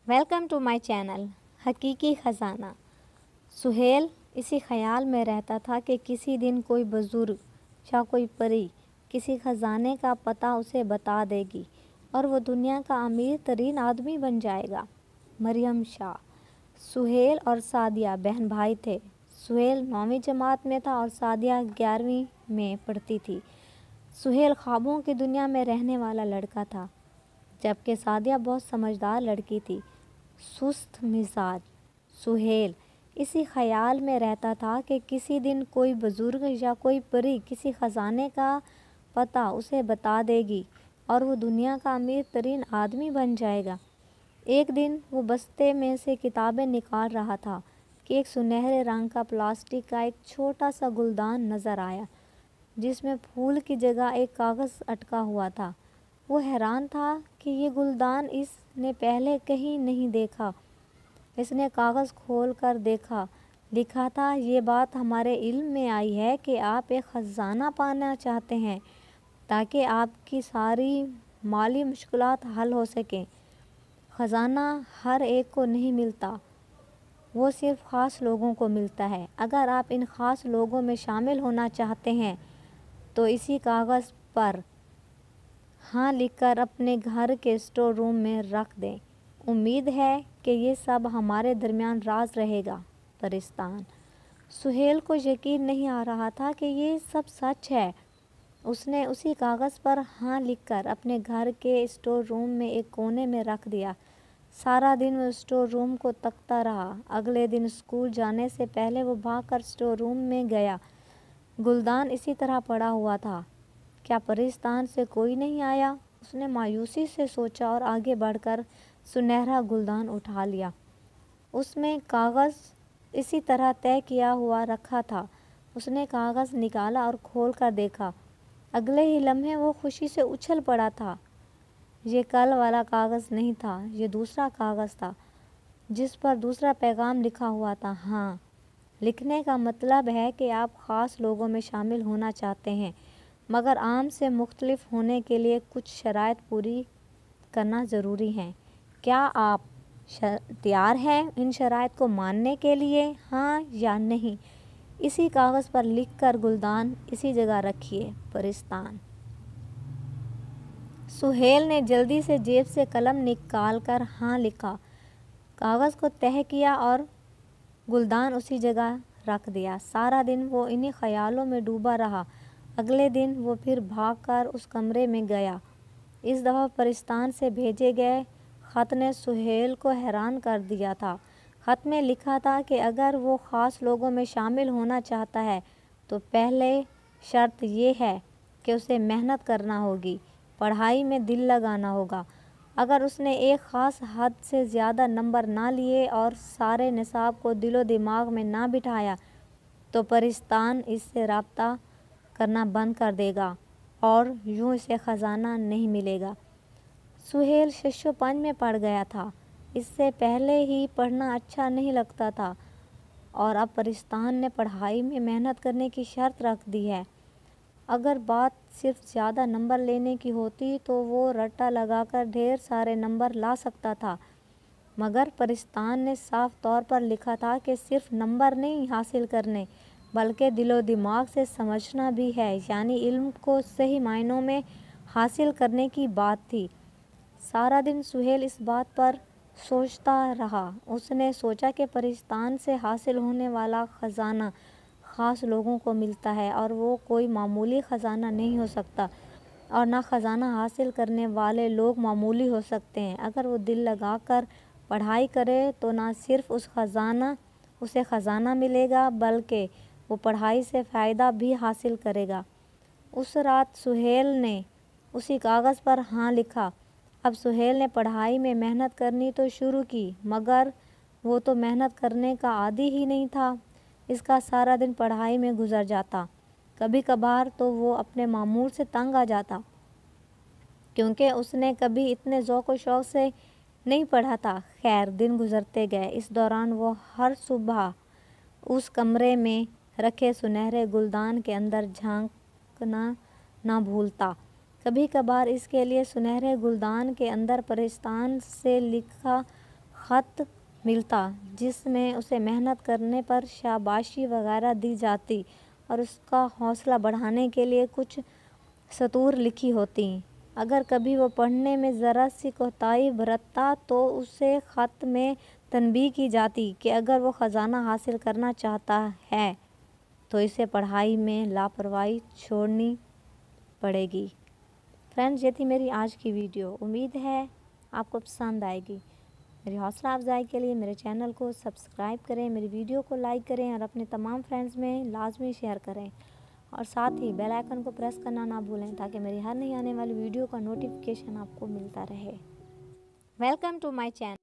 Welcome to my channel حقیقی خزانہ۔ سہیل اسی خیال میں رہتا تھا کہ کسی دن کوئی بزرگ یا کوئی پری کسی خزانے کا پتہ اسے بتا دے گی اور وہ دنیا کا امیر ترین آدمی بن جائے گا۔ مریم شاہ۔ سہیل اور سعدیہ بہن بھائی تھے۔ سہیل 9ویں جماعت میں تھا اور سعدیہ 11ویں میں پڑھتی تھی۔ سہیل خوابوں کی دنیا میں رہنے والا لڑکا تھا، جبکہ سعدیہ بہت سمجھدار لڑکی تھی، سست مزاج۔ سہیل اسی خیال میں رہتا تھا کہ کسی دن کوئی بزرگ یا کوئی پری کسی خزانے کا پتہ اسے بتا دے گی اور وہ دنیا کا امیر ترین آدمی بن جائے گا۔ ایک دن وہ بستے میں سے کتابیں نکال رہا تھا کہ ایک سنہرے رنگ کا پلاسٹک کا ایک چھوٹا سا گلدان نظر آیا، جس میں پھول کی جگہ ایک کاغذ اٹکا ہوا تھا۔ وہ حیران تھا کہ یہ گلدان اس نے پہلے کہیں نہیں دیکھا۔ اس نے کاغذ کھول کر دیکھا، لکھا تھا، یہ بات ہمارے علم میں آئی ہے کہ آپ ایک خزانہ پانا چاہتے ہیں تاکہ آپ کی ساری مالی مشکلات حل ہو سکیں۔ خزانہ ہر ایک کو نہیں ملتا، وہ صرف خاص لوگوں کو ملتا ہے۔ اگر آپ ان خاص لوگوں میں شامل ہونا چاہتے ہیں تو اسی کاغذ پر ہاں لکھ کر اپنے گھر کے اسٹور روم میں رکھ دیں۔ امید ہے کہ یہ سب ہمارے درمیان راز رہے گا۔ پرستان۔ سہیل کو یقین نہیں آ رہا تھا کہ یہ سب سچ ہے۔ اس نے اسی کاغذ پر ہاں لکھ کر اپنے گھر کے اسٹور روم میں ایک کونے میں رکھ دیا۔ سارا دن وہ اسٹور روم کو تکتا رہا۔ اگلے دن اسکول جانے سے پہلے وہ بھاگ کر اسٹور روم میں گیا۔ گلدان اسی طرح پڑا ہوا تھا۔ کیا پرستان سے کوئی نہیں آیا؟ اس نے مایوسی سے سوچا اور آگے بڑھ کر سنہرا گلدان اٹھا لیا۔ اس میں کاغذ اسی طرح طے کیا ہوا رکھا تھا۔ اس نے کاغذ نکالا اور کھول کر دیکھا۔ اگلے ہی لمحے وہ خوشی سے اچھل پڑا تھا۔ یہ کل والا کاغذ نہیں تھا، یہ دوسرا کاغذ تھا جس پر دوسرا پیغام لکھا ہوا تھا۔ ہاں لکھنے کا مطلب ہے کہ آپ خاص لوگوں میں شامل ہونا چاہتے ہیں، مگر عام سے مختلف ہونے کے لیے کچھ شرائط پوری کرنا ضروری ہے۔ کیا آپ تیار ہیں ان شرائط کو ماننے کے لیے، ہاں یا نہیں؟ اسی کاغذ پر لکھ کر گلدان اسی جگہ رکھیے۔ پرستان۔ سہیل نے جلدی سے جیب سے قلم نکال کر ہاں لکھا، کاغذ کو طے کیا اور گلدان اسی جگہ رکھ دیا۔ سارا دن وہ انہی خیالوں میں ڈوبا رہا۔ اگلے دن وہ پھر بھاگ کر اس کمرے میں گیا۔ اس دفعہ پرستان سے بھیجے گئے خط نے سہیل کو حیران کر دیا تھا۔ خط میں لکھا تھا کہ اگر وہ خاص لوگوں میں شامل ہونا چاہتا ہے تو پہلے شرط یہ ہے کہ اسے محنت کرنا ہوگی، پڑھائی میں دل لگانا ہوگا۔ اگر اس نے ایک خاص حد سے زیادہ نمبر نہ لیے اور سارے نصاب کو دل و دماغ میں نہ بٹھایا تو پرستان اس سے رابطہ کرنا بند کر دے گا اور یوں اسے خزانہ نہیں ملے گا۔ سہیل 605 میں پڑھ گیا تھا۔ اس سے پہلے ہی پڑھنا اچھا نہیں لگتا تھا اور اب پرستان نے پڑھائی میں محنت کرنے کی شرط رکھ دی ہے۔ اگر بات صرف زیادہ نمبر لینے کی ہوتی تو وہ رٹا لگا کر ڈھیر سارے نمبر لا سکتا تھا، مگر پرستان نے صاف طور پر لکھا تھا کہ صرف نمبر نہیں حاصل کرنے بلکہ دل و دماغ سے سمجھنا بھی ہے، یعنی علم کو صحیح معنوں میں حاصل کرنے کی بات تھی۔ سارا دن سہیل اس بات پر سوچتا رہا۔ اس نے سوچا کہ پرستان سے حاصل ہونے والا خزانہ خاص لوگوں کو ملتا ہے اور وہ کوئی معمولی خزانہ نہیں ہو سکتا، اور نہ خزانہ حاصل کرنے والے لوگ معمولی ہو سکتے ہیں۔ اگر وہ دل لگا کر پڑھائی کرے تو نہ صرف اسے خزانہ ملے گا بلکہ وہ پڑھائی سے فائدہ بھی حاصل کرے گا۔ اس رات سہیل نے اسی کاغذ پر ہاں لکھا۔ اب سہیل نے پڑھائی میں محنت کرنی تو شروع کی، مگر وہ تو محنت کرنے کا عادی ہی نہیں تھا۔ اس کا سارا دن پڑھائی میں گزر جاتا۔ کبھی کبھار تو وہ اپنے مامور سے تنگ آ جاتا، کیونکہ اس نے کبھی اتنے ذوق و شوق سے نہیں پڑھا تھا۔ خیر دن گزرتے گئے۔ اس دوران وہ ہر صبح اس کمرے میں رکھے سنہرے گلدان کے اندر جھانکنا نہ بھولتا۔ کبھی کبھار اس کے لیے سنہرے گلدان کے اندر پرستان سے لکھا خط ملتا جس میں اسے محنت کرنے پر شاباشی وغیرہ دی جاتی اور اس کا حوصلہ بڑھانے کے لیے کچھ سطور لکھی ہوتی۔ اگر کبھی وہ پڑھنے میں ذرا سی کوتاہی برتتا تو اسے خط میں تنبیہ کی جاتی کہ اگر وہ خزانہ حاصل کرنا چاہتا ہے تو اسے پڑھائی میں لاپرواہی چھوڑنی پڑے گی۔ فرینڈز، یہ تھی میری آج کی ویڈیو۔ امید ہے آپ کو پسند آئے گی۔ میری حوصلہ افزائی کے لیے میرے چینل کو سبسکرائب کریں، میری ویڈیو کو لائک کریں اور اپنے تمام فرینڈز میں لازمی شیئر کریں، اور ساتھ ہی بیل آئیکن کو پریس کرنا نہ بھولیں تاکہ میری ہر نئی آنے والی ویڈیو کا نوٹیفیکیشن آپ کو ملتا رہے۔ Welcome to my channel.